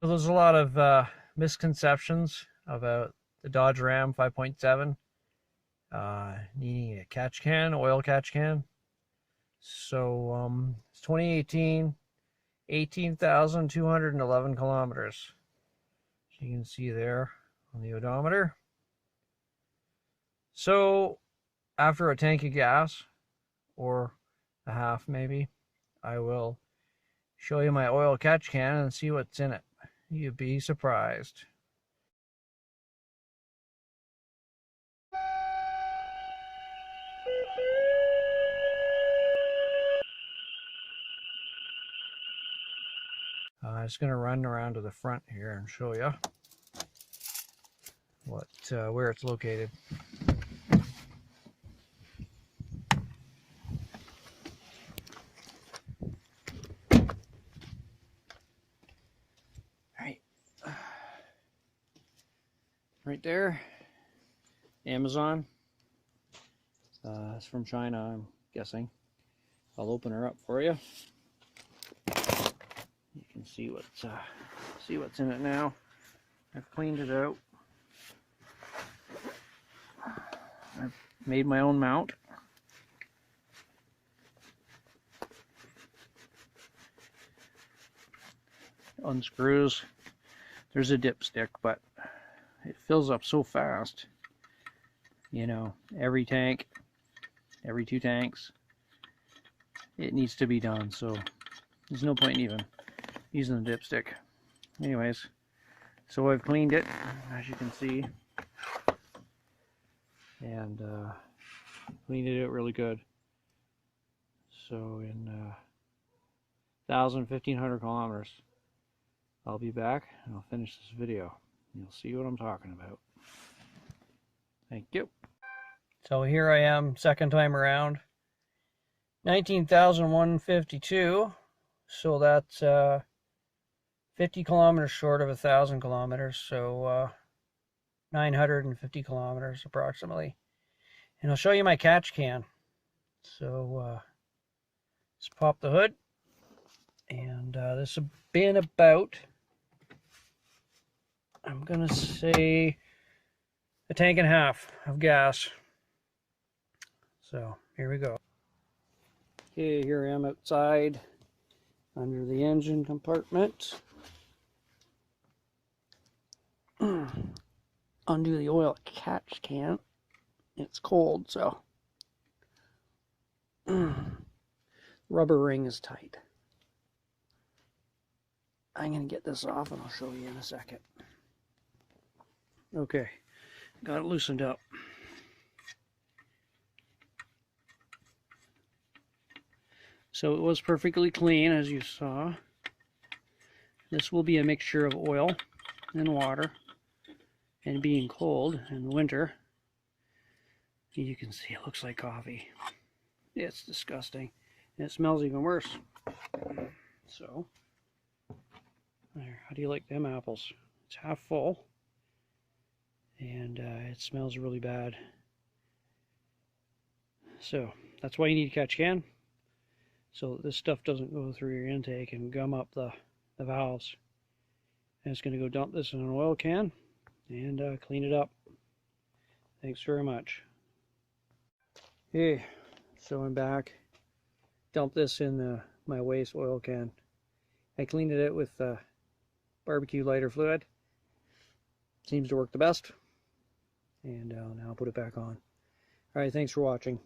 There's a lot of misconceptions about the Dodge Ram 5.7 needing a catch can, oil catch can. So it's 2018, 18,211 kilometers. So you can see there on the odometer. So after a tank of gas, or a half maybe, I will show you my oil catch can and see what's in it. You'd be surprised. I'm just going to run around to the front here and show you where it's located. Right there, Amazon. It's from China, I'm guessing. I'll open her up for you. You can see what's in it now. I've cleaned it out. I've made my own mount. Unscrews. There's a dipstick, but it fills up so fast. You know, every tank, every 2 tanks, it needs to be done. So there's no point in even using the dipstick. Anyways, so I've cleaned it, as you can see, and cleaned it out really good. So in 1,500 kilometers, I'll be back and I'll finish this video. You'll see what I'm talking about. Thank you. So here I am, second time around. 19,152. So that's 50 kilometers short of 1,000 kilometers. So 950 kilometers approximately. And I'll show you my catch can. So let's pop the hood. And this has been about, I'm gonna say, a tank and a half of gas. So here we go. Okay, here I am outside under the engine compartment. Undo the oil catch can. It's cold, so rubber ring is tight. I'm going to get this off and I'll show you in a second. Okay, got it loosened up. So it was perfectly clean, as you saw. This will be a mixture of oil and water, and being cold in the winter, you can see it looks like coffee. It's disgusting, and it smells even worse. So there, how do you like them apples? It's half full, and it smells really bad. So that's why you need a catch can, so that this stuff doesn't go through your intake and gum up the valves. And it's going to go dump this in an oil can and clean it up. Thanks very much. Okay, so I'm back. Dump this in my waste oil can. I cleaned it out with barbecue lighter fluid. Seems to work the best. And now I'll put it back on. Alright, thanks for watching.